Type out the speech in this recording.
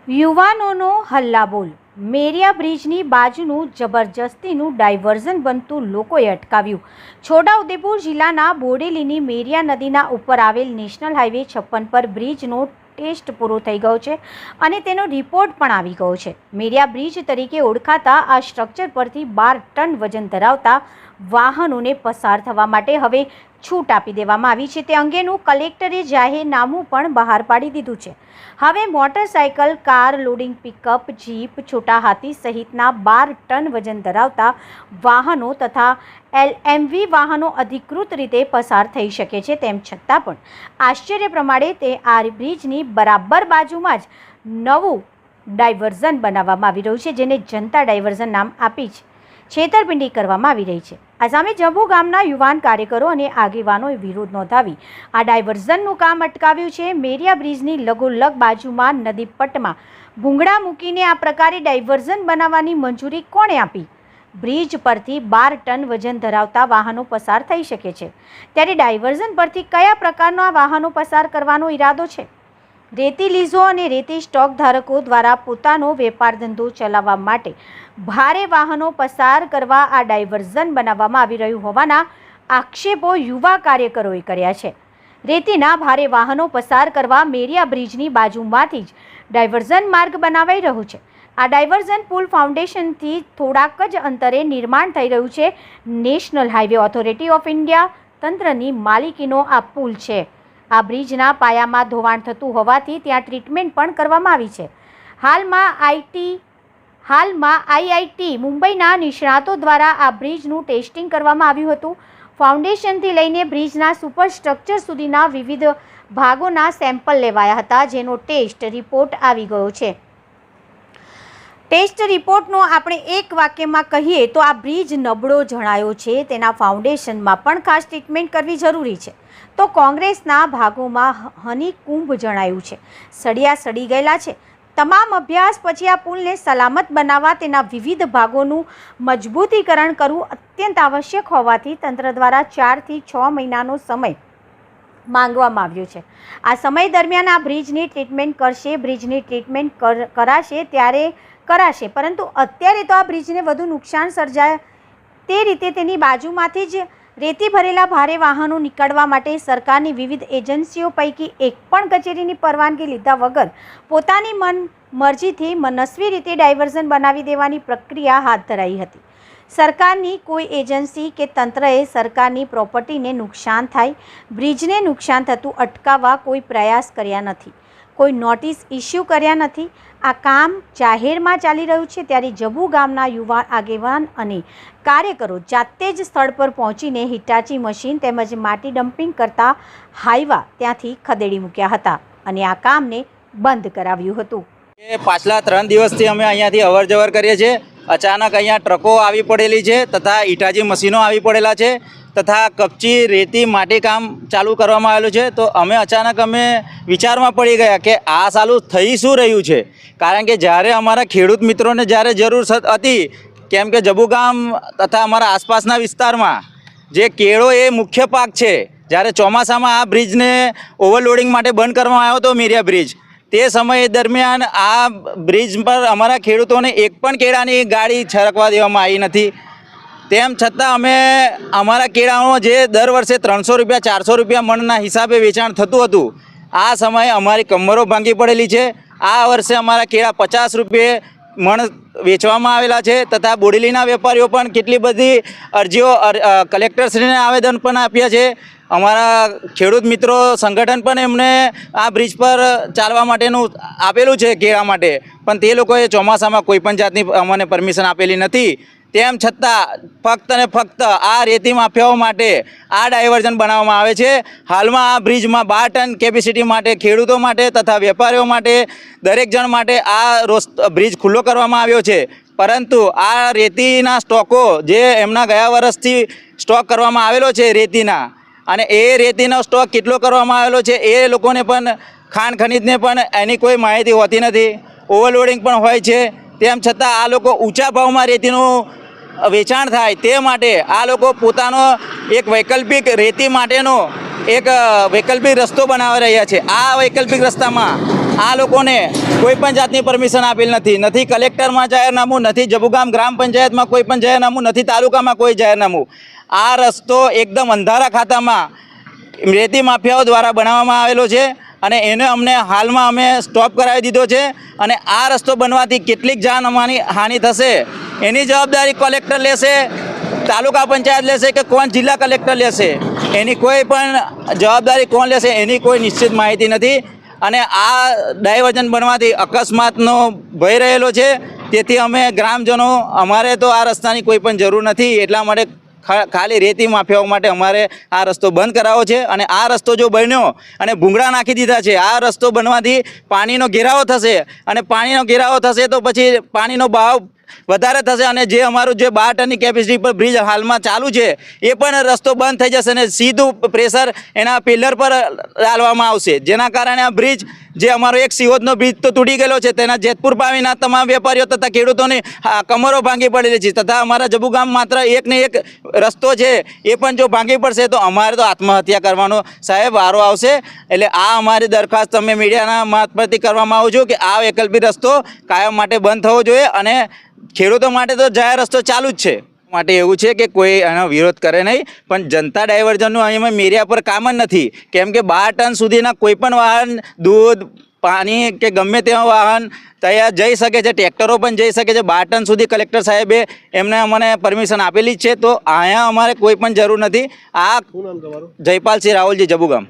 યુવાનોનો હલ્લાબોલ। મેરિયા બ્રિજની બાજુનું જબરજસ્તીનું ડાયવર્ઝન બનતું લોકોએ અટકાવ્યું। છોટાઉદેપુર જિલ્લાના બોડેલીની મેરિયા નદીના ઉપર આવેલ નેશનલ હાઈવે 56 પર બ્રિજનો ટેસ્ટ પૂરો થઈ ગયો છે અને તેનો રિપોર્ટ પણ આવી ગયો છે। મેરિયા બ્રિજ તરીકે ઓળખાતા આ સ્ટ્રક્ચર પરથી 12 ટન વજન ધરાવતા વાહનોને પસાર થવા માટે હવે છૂટ આપી દેવામાં આવી છે। તે અંગેનું કલેક્ટરે જાહેરનામું પણ બહાર પાડી દીધું છે। હવે motorcycle, car, loading pickup, jeep, Chhota Hathi સહિતના 12 ટન વજન ધરાવતા વાહનો તથા LMV વાહનો અધિકૃત રીતે પસાર થઈ શકે છે। તેમ છતાં પણ આશ્ચર્ય પ્રમાણે તે આ બ્રિજની બરાબર બાજુમાં જ નવું ડાયવર્ઝન બનાવવામાં આવી રહ્યું છે, જેને જનતા ડાયવર્ઝન નામ આપી છેતરપિંડી કરવામાં આવી રહી છે। આ સામે જંબુ ગામના યુવાન કાર્યકરો અને આગેવાનોએ વિરોધ નોંધાવી આ ડાયવર્ઝનનું કામ અટકાવ્યું છે। મેરિયા બ્રિજની લગોલગ બાજુમાં નદી પટમાં ભૂંગળા મૂકીને આ પ્રકારે ડાયવર્ઝન બનાવવાની મંજૂરી કોણે આપી? બ્રિજ પરથી 12 ટન વજન ધરાવતા વાહનો પસાર થઈ શકે છે, ત્યારે ડાયવર્ઝન પરથી કયા પ્રકારના વાહનો પસાર કરવાનો ઈરાદો છે? રેતી લીઝો અને રેતી સ્ટોક ધારકો દ્વારા પોતાનો વેપાર ધંધો ચલાવવા માટે ભારે વાહનો પસાર કરવા આ ડાયવર્ઝન બનાવવામાં આવી રહ્યું હોવાના આક્ષેપો યુવા કાર્યકરોએ કર્યા છે। રેતીના ભારે વાહનો પસાર કરવા મેરિયા બ્રિજની બાજુમાંથી જ ડાયવર્ઝન માર્ગ બનાવાઈ રહ્યો છે। આ ડાયવર્ઝન પુલ ફાઉન્ડેશનથી થોડાક જ અંતરે નિર્માણ થઈ રહ્યું છે। National highway authority of India તંત્રની માલિકીનો આ પુલ છે। આ બ્રિજના પાયામાં ધોવાણ થતું હોવાથી ત્યાં ટ્રીટમેન્ટ પણ કરવામાં આવી છે। હાલમાં IIT મુંબઈના નિષ્ણાતો દ્વારા આ બ્રિજનું ટેસ્ટિંગ કરવામાં આવ્યું હતું। ફાઉન્ડેશનથી લઈને બ્રિજના સુપરસ્ટ્રક્ચર સુધીના વિવિધ ભાગોના સેમ્પલ લેવાયા હતા, જેનો ટેસ્ટ રિપોર્ટ આવી ગયો છે। ટેસ્ટ રિપોર્ટનો આપણે એક વાક્યમાં કહીએ તો આ બ્રિજ નબળો જણાયો છે। તેના ફાઉન્ડેશનમાં પણ ખાસ ટ્રીટમેન્ટ કરવી જરૂરી છે। તો કોંગ્રેસના ભાગોમાં હનીકુંભ જણાયું છે, સળિયા સડી ગયેલા છે। તમામ અભ્યાસ પછી આ પુલને સલામત બનાવવા તેના વિવિધ ભાગોનું મજબૂતીકરણ કરવું અત્યંત આવશ્યક હોવાથી તંત્ર દ્વારા 4 થી 6 મહિનાનો સમય માંગવામાં આવ્યો છે। આ સમય દરમિયાન આ બ્રિજની ટ્રીટમેન્ટ કરશે। બ્રિજની ટ્રીટમેન્ટ કરાશે ત્યારે કરાશે, પરંતુ અત્યારે તો આ બ્રિજને વધુ નુકસાન સર્જાય તે રીતે તેની બાજુમાંથી જ રેતી ભરેલા ભારે વાહનો નીકળવા માટે સરકારની વિવિધ એજન્સીઓ પૈકી એક પણ કચેરીની પરવાનગી લીધા વગર પોતાની મરજીથી મનસ્વી રીતે ડાયવર્ઝન બનાવી દેવાની પ્રક્રિયા હાથ ધરાઈ હતી। સરકારની કોઈ એજન્સી કે તંત્રએ સરકારની પ્રોપર્ટીને નુકસાન થાય, બ્રિજને નુકસાન થતું અટકાવવા કોઈ પ્રયાસ કર્યા નથી, કોઈ નોટિસ ઇસ્યુ કર્યા નથી। આ કામ જાહેરમાં ચાલી રહ્યું છે, ત્યારે જંબુ ગામના યુવાન આગેવાન અને કાર્યકરો જાતે જ સ્થળ પર પહોંચીને હિટાચી મશીન તેમજ માટી ડમ્પિંગ કરતા હાઈવા ત્યાંથી ખદેડી મૂક્યા હતા અને આ કામને બંધ કરાવ્યું હતું। પાછલા 3 દિવસથી અમે અહીંયાથી અવર જવર કરીએ છીએ। અચાનક અહીંયા ટ્રકો આવી પડેલી છે તથા હિટાચી મશીનો આવી પડેલા છે તથા કપચી રેતી માટી કામ ચાલુ કરવામાં આવેલું છે। તો અચાનક અમે વિચારમાં પડી ગયા કે આ ચાલુ થઈ શું રહ્યું છે, કારણ કે જ્યારે અમારા ખેડૂત મિત્રોને જ્યારે જરૂર હતી, કેમ કે જંબુ ગામ તથા અમારા આસપાસના વિસ્તારમાં જે કેળો એ મુખ્ય પાક છે, જ્યારે ચોમાસામાં આ બ્રિજને ઓવરલોડિંગ માટે બંધ કરવામાં આવ્યો હતો મેરિયા બ્રિજ, તે સમય દરમિયાન આ બ્રિજ પર અમારા ખેડૂતોને એક પણ કેળાની ગાડી છરકવા દેવામાં આવી નથી। તેમ છતાં અમે અમારા કેળાનો જે દર વર્ષે 300 રૂપિયા 400 રૂપિયા મણના હિસાબે વેચાણ થતું હતું, આ સમયે અમારી કમરો ભાંગી પડેલી છે। આ વર્ષે અમારા કેળા 50 રૂપિયે મણ વેચવામાં આવેલા છે તથા બોડેલીના વેપારીઓ પણ કેટલી બધી અરજીઓ કલેક્ટરશ્રીને આવેદન પણ આપ્યા છે। અમારા ખેડૂત મિત્રો સંગઠન પણ એમને આ બ્રિજ પર ચાલવા માટેનું આપેલું છે કેળા માટે, પણ તે લોકોએ ચોમાસામાં કોઈ પણ જાતની અમને પરમિશન આપેલી નથી। તેમ છતાં ફક્ત ને ફક્ત આ રેતી માફિયાઓ માટે આ ડાયવર્ઝન બનાવવામાં આવે છે। હાલમાં આ બ્રિજમાં 12 ટન કેપેસિટી માટે ખેડૂતો માટે તથા વેપારીઓ માટે દરેક જણ માટે આ બ્રિજ ખુલ્લો કરવામાં આવ્યો છે, પરંતુ આ રેતીના સ્ટોકો જે એમના ગયા વર્ષથી સ્ટોક કરવામાં આવેલો છે રેતીના, અને એ રેતીનો સ્ટોક કેટલો કરવામાં આવેલો છે એ લોકોને પણ ખાણ ખનીજને પણ એની કોઈ માહિતી હોતી નથી। ઓવરલોડિંગ પણ હોય છે, તેમ છતાં આ લોકો ઊંચા ભાવમાં રેતીનું વેચાણ થાય તે માટે આ લોકો પોતાનો એક વૈકલ્પિક રેતી માટેનો એક વૈકલ્પિક રસ્તો બનાવી રહ્યા છે। આ વૈકલ્પિક રસ્તામાં આ લોકોને કોઈ પણ જાતની પરમિશન આપેલ નથી કલેક્ટરમાં જાહેરનામું, નથી જબુગામ ગ્રામ પંચાયતમાં કોઈ પણ જાહેરનામું, નથી તાલુકામાં કોઈ જાહેરનામું. આ રસ્તો એકદમ અંધારા ખાતામાં રેતી માફિયાઓ દ્વારા બનાવવામાં આવેલો છે અને એને અમને હાલમાં અમે સ્ટોપ કરાવી દીધો છે. અને આ રસ્તો બનવાથી કેટલીક જાનમાની હાનિ થશે એની જવાબદારી કલેક્ટર લેશે, તાલુકા પંચાયત લેશે કે કોણ જિલ્લા કલેક્ટર લેશે, એની કોઈ પણ જવાબદારી કોણ લેશે એની કોઈ નિશ્ચિત માહિતી નથી. અને આ ડાયવર્ઝન બનવાથી અકસ્માતનો ભય રહેલો છે. તેથી અમે ગ્રામજનો અમારે તો આ રસ્તાની કોઈ પણ જરૂર નથી, એટલા માટે ખાલી રેતી માફિયાઓ માટે અમારે આ રસ્તો બંધ કરાવવો છે. અને આ રસ્તો જો બન્યો અને ભૂંગળા નાખી દીધા છે, આ રસ્તો બનવાથી પાણીનો ઘેરાવો થશે અને પાણીનો ઘેરાવો થશે તો પછી પાણીનો બહાવ વધારે થશે અને જે અમારું જે 12 ટનની કેપેસિટી પર બ્રિજ હાલમાં ચાલુ છે એ પણ રસ્તો બંધ થઈ જશે અને સીધું પ્રેશર એના પિલર પર ડાલવામાં આવશે, જેના કારણે આ બ્રિજ જે અમારો એક સિહોદનો બ્રિજ તો તૂટી ગયેલો છે, તેના જેતપુર પાવીના તમામ વેપારીઓ તથા ખેડૂતોની કમરો ભાંગી પડેલી છે, તથા અમારા જબુગામ માત્ર એક ને એક રસ્તો છે એ પણ જો ભાંગી પડશે તો અમારે તો આત્મહત્યા કરવાનો સાહેબ વારો આવશે. એટલે આ અમારી દરખાસ્ત અમે મીડિયાના મારફતથી કરવામાં આવું છું કે આ વૈકલ્પિક રસ્તો કાયમ માટે બંધ થવો જોઈએ અને ખેડૂતો માટે તો જાહેર રસ્તો ચાલુ જ છે. માટે એવું છે કે કોઈ એનો વિરોધ કરે નહીં, પણ જનતા ડાયવર્ઝનનું અહીંયા મેરિયા પર કામ જ નથી, કેમ કે 12 ટન સુધીના કોઈ પણ વાહન દૂધ પાણી કે ગમે તેવા વાહન ત્યાં જઈ શકે છે, ટ્રેક્ટરો પણ જઈ શકે છે. 12 ટન સુધી કલેક્ટર સાહેબે એમને અમને પરમિશન આપેલી જ છે, તો અહીંયા અમારે કોઈ પણ જરૂર નથી. આ જયપાલસિંહ રાહુલજી, જબુગામ.